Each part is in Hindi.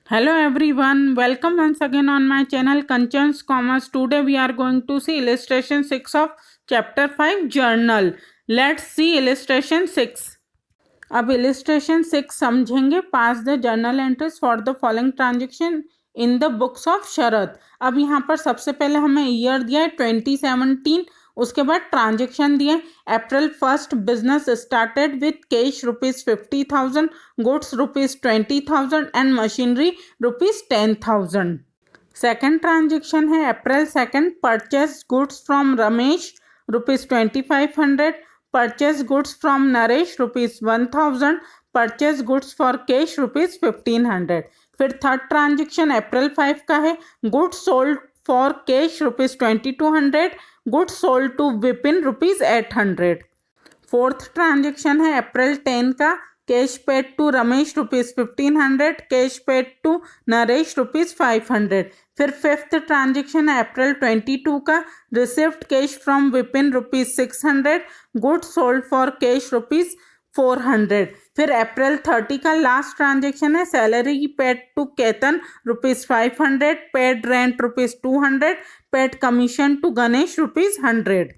Hello everyone, welcome once again on my channel Kanchan's Commerce. Today we are going to see illustration 6 of chapter 5 journal. Let's see illustration 6. अब illustration 6 समझेंगे. Pass the journal entries for the following transaction in the books of Sharad. अब यहाँ पर सबसे पहले हमें ईयर दिया है 2017. उसके बाद ट्रांजेक्शन दिए. April 1 business started with cash ₹50,000, goods ₹20,000 and machinery ₹10,000. Second transaction है April 2 purchase goods from Ramesh ₹2500, purchase goods from Naresh ₹1000, purchase goods for cash ₹1500. फिर थर्ड ट्रांजेक्शन अप्रैल 5 का है. Goods sold for cash ₹2200, goods sold to Vipin ₹800. Fourth transaction है अप्रैल 10 का. Cash paid to Ramesh ₹1500, cash paid to Naresh ₹500. फिर फिफ्थ ट्रांजेक्शन है अप्रैल 22 का. Received cash from Vipin ₹600, goods sold for cash ₹400. फिर अप्रैल 30 का लास्ट ट्रांजेक्शन है. Salary paid to Ketan ₹500, paid rent ₹200, paid commission to Ganesh ₹100.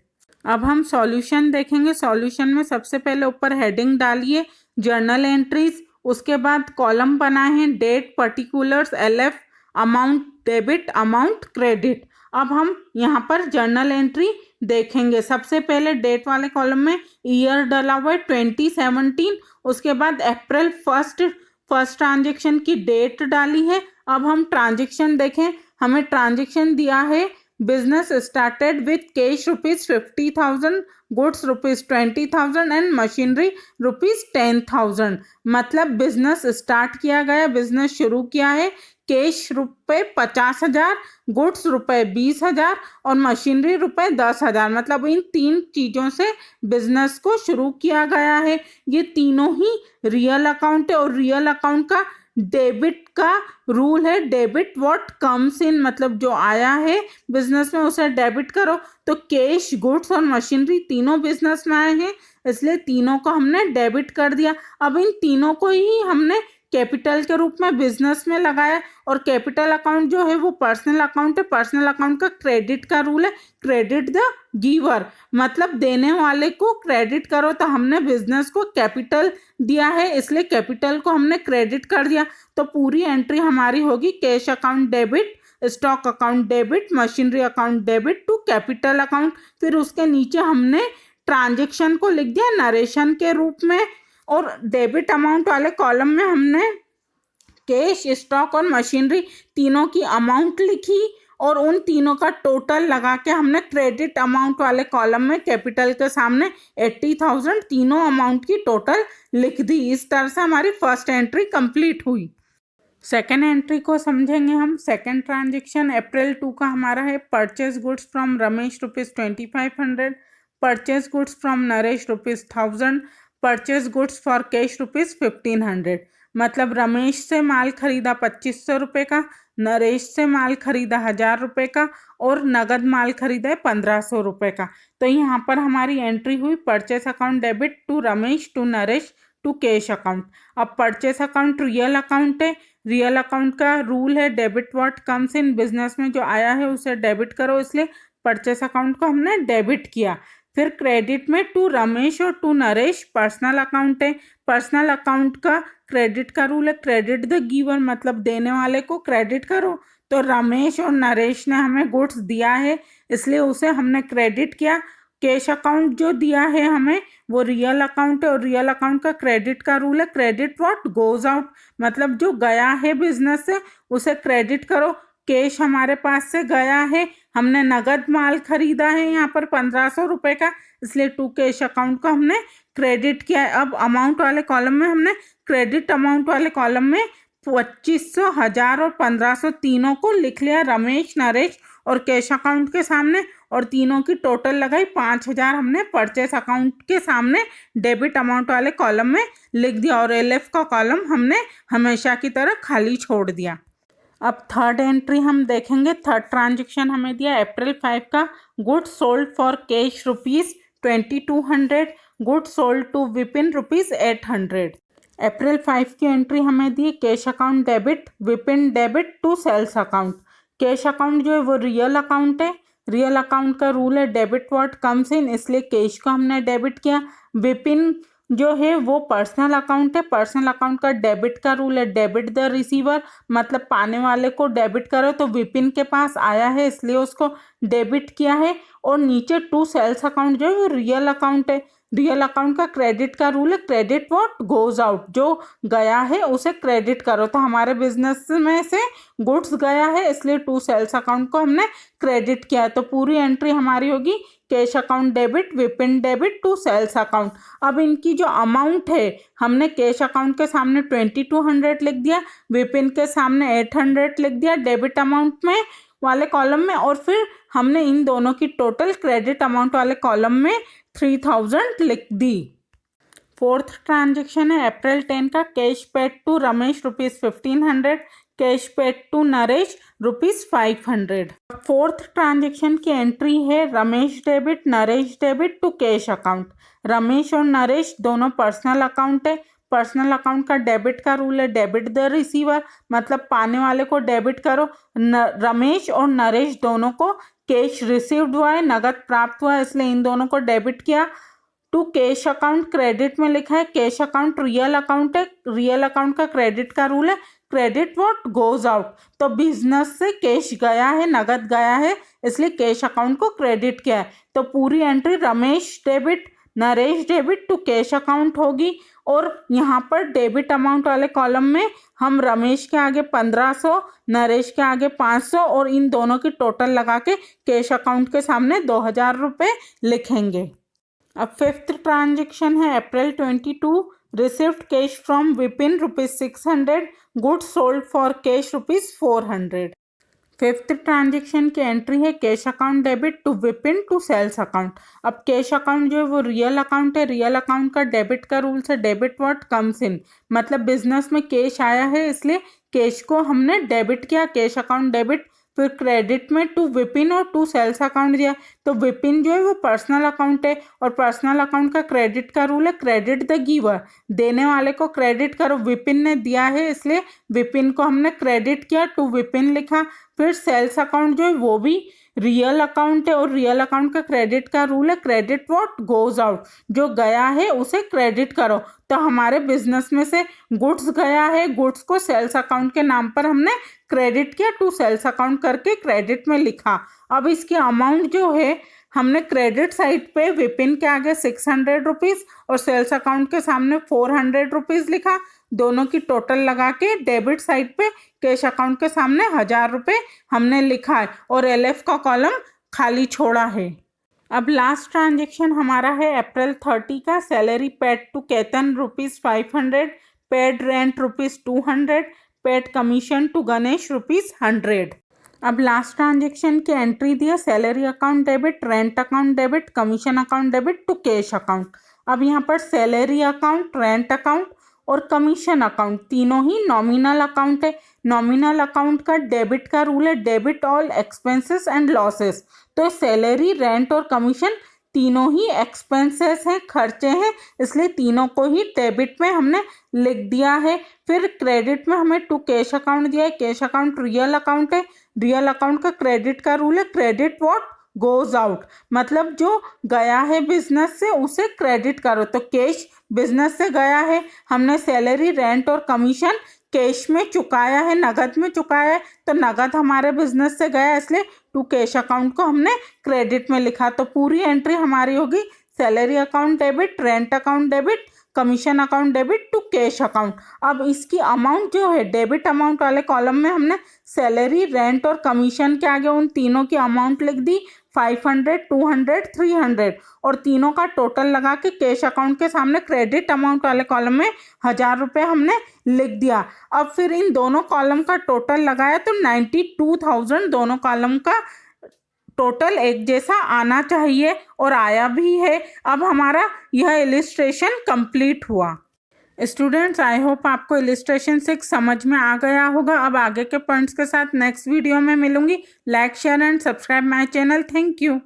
अब हम सॉल्यूशन देखेंगे. सॉल्यूशन में सबसे पहले ऊपर हेडिंग डालिए जर्नल एंट्रीज. उसके बाद कॉलम बनाए हैं date, particulars, LF, amount debit, amount credit. अब हम यहाँ पर जर्नल एंट्री देखेंगे. सबसे पहले डेट वाले कॉलम में ईयर डाला हुआ है 2017. उसके बाद अप्रैल 1 फर्स्ट ट्रांजेक्शन की डेट डाली है. अब हम ट्रांजेक्शन देखें. हमें ट्रांजेक्शन दिया है business started with cash ₹50,000, goods ₹20,000 and machinery ₹10,000. मतलब बिजनेस स्टार्ट किया गया, बिजनेस शुरू किया है. कैश ₹50,000, गुड्स ₹20,000 और मशीनरी ₹10,000. मतलब इन तीन चीज़ों से बिजनेस को शुरू किया गया है. ये तीनों ही रियल अकाउंट है और रियल अकाउंट का डेबिट का रूल है डेबिट व्हाट कम्स इन. मतलब जो आया है बिजनेस में उसे डेबिट करो. तो कैश, गुड्स और मशीनरी तीनों बिजनेस में आए हैं, इसलिए तीनों को हमने डेबिट कर दिया. अब इन तीनों को ही हमने कैपिटल के रूप में बिजनेस में लगाया. और कैपिटल अकाउंट जो है वो पर्सनल अकाउंट है. पर्सनल अकाउंट का क्रेडिट का रूल है क्रेडिट द गिवर. मतलब देने वाले को क्रेडिट करो. तो हमने बिजनेस को कैपिटल दिया है इसलिए कैपिटल को हमने क्रेडिट कर दिया. तो पूरी एंट्री हमारी होगी cash account debit, stock account debit, machinery account debit to capital account. फिर उसके नीचे हमने ट्रांजेक्शन को लिख दिया नरेशन के रूप में. और डेबिट अमाउंट वाले कॉलम में हमने कैश, स्टॉक और मशीनरी तीनों की अमाउंट लिखी और उन तीनों का टोटल लगा के हमने क्रेडिट अमाउंट वाले कॉलम में कैपिटल के सामने 80,000 तीनों अमाउंट की टोटल लिख दी. इस तरह से हमारी फर्स्ट एंट्री कंप्लीट हुई. सेकेंड एंट्री को समझेंगे हम. सेकेंड ट्रांजेक्शन अप्रैल 2 का हमारा है. Purchase goods from Ramesh ₹2500, purchase goods from Naresh ₹1000, purchase goods for cash ₹1500. मतलब रमेश से माल खरीदा 2500 रुपये का, नरेश से माल खरीदा 1000 रुपये का और नगद माल खरीदा है 1500 रुपये का. तो यहाँ पर हमारी एंट्री हुई purchase account debit to Ramesh to Naresh to cash account. अब परचेस अकाउंट रियल अकाउंट है. रियल अकाउंट का रूल है debit what comes in. Business में जो आया है उसे डेबिट करो, इसलिए परचेस अकाउंट को हमने डेबिट किया. फिर क्रेडिट में टू रमेश और टू नरेश पर्सनल अकाउंट है. पर्सनल अकाउंट का क्रेडिट का रूल है क्रेडिट द गिवर. मतलब देने वाले को क्रेडिट करो. तो रमेश और नरेश ने हमें गुड्स दिया है इसलिए उसे हमने क्रेडिट किया. कैश अकाउंट जो दिया है हमें वो रियल अकाउंट है और रियल अकाउंट का क्रेडिट का रूल है क्रेडिट व्हाट गोज आउट. मतलब जो गया है बिजनेस से उसे क्रेडिट करो. कैश हमारे पास से गया है, हमने नगद माल खरीदा है यहाँ पर 1500 रुपये का, इसलिए टू कैश अकाउंट को हमने क्रेडिट किया है. अब अमाउंट वाले कॉलम में हमने क्रेडिट अमाउंट वाले कॉलम में 2500, 1000 और 1500 तीनों को लिख लिया रमेश, नरेश और कैश अकाउंट के सामने और तीनों की टोटल लगाई 5000 हमने परचेस अकाउंट के सामने डेबिट अमाउंट वाले कॉलम में लिख दिया और LF का कॉलम हमने हमेशा की तरह खाली छोड़ दिया. अब थर्ड एंट्री हम देखेंगे. थर्ड ट्रांजेक्शन हमें दिया अप्रैल 5 का. Goods sold for cash ₹2200, goods sold to Vipin ₹800. April 5 की एंट्री हमें दी cash account debit, Vipin debit to sales account. Cash account जो है वो रियल अकाउंट है, रियल अकाउंट का रूल है डेबिट व्हाट कम्स इन, इसलिए कैश को हमने डेबिट किया। विपिन जो है वो पर्सनल अकाउंट है, पर्सनल अकाउंट का डेबिट का रूल है डेबिट द रिसीवर, मतलब पाने वाले को डेबिट करो, तो विपिन के पास आया है इसलिए उसको डेबिट किया है। और नीचे टू सेल्स अकाउंट जो है वो रियल अकाउंट है, रियल अकाउंट का क्रेडिट का रूल है क्रेडिट व्हाट गोज आउट, जो गया है उसे क्रेडिट करो, तो हमारे बिजनेस में से गुड्स गया है इसलिए टू सेल्स अकाउंट को हमने क्रेडिट किया है। तो पूरी एंट्री हमारी होगी cash account debit, Vipin debit to sales account. अब इनकी जो अमाउंट है हमने कैश अकाउंट के सामने 2200 लिख दिया, विपिन के सामने 800 लिख दिया डेबिट अमाउंट में वाले कॉलम में, और फिर हमने इन दोनों की टोटल क्रेडिट अमाउंट वाले कॉलम में 3000 लिख दी। फोर्थ ट्रांजेक्शन है अप्रैल 10 का, cash paid to Ramesh ₹1500, cash paid to Naresh ₹500। Fourth transaction की एंट्री है Ramesh debit, Naresh debit to cash account. Ramesh और नरेश दोनों पर्सनल अकाउंट है, पर्सनल अकाउंट का डेबिट का रूल है डेबिट द रिसीवर, मतलब पाने वाले को डेबिट करो। रमेश और नरेश दोनों को कैश रिसीव्ड हुआ है, नगद प्राप्त हुआ है, इसलिए इन दोनों को डेबिट किया। टू कैश अकाउंट क्रेडिट में लिखा है, कैश अकाउंट रियल अकाउंट है, रियल अकाउंट का क्रेडिट का रूल है क्रेडिट व्हाट गोज आउट, तो बिजनेस से कैश गया है, नगद गया है, इसलिए कैश अकाउंट को क्रेडिट किया है। तो पूरी entry Ramesh debit, Naresh debit to cash account होगी। और यहाँ पर डेबिट अमाउंट वाले कॉलम में हम रमेश के आगे 1500, नरेश के आगे 500 और इन दोनों की टोटल लगा के कैश अकाउंट के सामने 2000 रुपये लिखेंगे। अब फिफ्थ ट्रांजेक्शन है April 22, received cash from Vipin ₹600, goods sold for cash ₹400। Fifth transaction की एंट्री है cash account debit to Vipin to sales account. अब कैश अकाउंट जो है वो रियल अकाउंट है, रियल अकाउंट का डेबिट का रूल है डेबिट व्हाट कम्स इन, मतलब बिजनेस में कैश आया है इसलिए कैश को हमने डेबिट किया, कैश अकाउंट डेबिट। फिर क्रेडिट में टू विपिन और टू सेल्स अकाउंट दिया, तो विपिन जो है वो पर्सनल अकाउंट है और पर्सनल अकाउंट का क्रेडिट का रूल है क्रेडिट द गिवर, देने वाले को क्रेडिट करो, विपिन ने दिया है इसलिए विपिन को हमने क्रेडिट किया, टू विपिन लिखा। फिर सेल्स अकाउंट जो है वो भी रियल अकाउंट है और रियल अकाउंट का क्रेडिट का रूल है क्रेडिट व्हाट गोज आउट, जो गया है उसे क्रेडिट करो, तो हमारे बिजनेस में से गुड्स गया है, गुड्स को सेल्स अकाउंट के नाम पर हमने क्रेडिट किया, टू सेल्स अकाउंट करके क्रेडिट में लिखा। अब इसकी अमाउंट जो है हमने क्रेडिट साइड पे विपिन के आगे 600 रुपीज़ और सेल्स अकाउंट के सामने 400 रुपीज़ लिखा, दोनों की टोटल लगा के डेबिट साइड पे कैश अकाउंट के सामने 1000 रुपये हमने लिखा है और LF का कॉलम खाली छोड़ा है। अब लास्ट ट्रांजेक्शन हमारा है अप्रैल 30 का, salary paid to Ketan ₹500, paid rent ₹200, paid commission to Ganesh ₹100। अब लास्ट ट्रांजेक्शन की एंट्री दिया salary account debit, rent account debit, commission account debit to cash account. अब यहाँ पर सैलरी अकाउंट, रेंट अकाउंट और कमीशन अकाउंट तीनों ही नॉमिनल अकाउंट है। नॉमिनल अकाउंट का डेबिट का रूल है debit all expenses and losses, तो सैलरी, रेंट और कमीशन तीनों ही एक्सपेंसेस हैं, खर्चे हैं, इसलिए तीनों को ही डेबिट में हमने लिख दिया है। फिर क्रेडिट में हमें टू कैश अकाउंट दिया है, कैश अकाउंट रियल अकाउंट है, रियल अकाउंट का क्रेडिट का रूल है क्रेडिट व्हाट गोज आउट, मतलब जो गया है बिजनेस से उसे क्रेडिट करो, तो कैश बिजनेस से गया है, हमने सैलरी, रेंट और कमीशन कैश में चुकाया है, नगद में चुकाया है, तो नगद हमारे बिजनेस से गया इसलिए टू कैश अकाउंट को हमने क्रेडिट में लिखा। तो पूरी एंट्री हमारी होगी salary account debit, rent account debit, commission account debit to cash account. अब इसकी अमाउंट जो है डेबिट अमाउंट वाले कॉलम में हमने सैलरी, रेंट और कमीशन के आगे उन तीनों की अमाउंट लिख दी 500, 200, 300 और तीनों का टोटल लगा के कैश अकाउंट के सामने क्रेडिट अमाउंट वाले कॉलम में 1000 रुपये हमने लिख दिया। अब फिर इन दोनों कॉलम का टोटल लगाया तो 92,000 दोनों कॉलम का टोटल एक जैसा आना चाहिए और आया भी है। अब हमारा यह इलिस्ट्रेशन कंप्लीट हुआ। स्टूडेंट्स, आई होप आपको इलिस्ट्रेशन 6 समझ में आ गया होगा। अब आगे के पॉइंट्स के साथ नेक्स्ट वीडियो में मिलूंगी। Like, share and subscribe my channel. Thank you.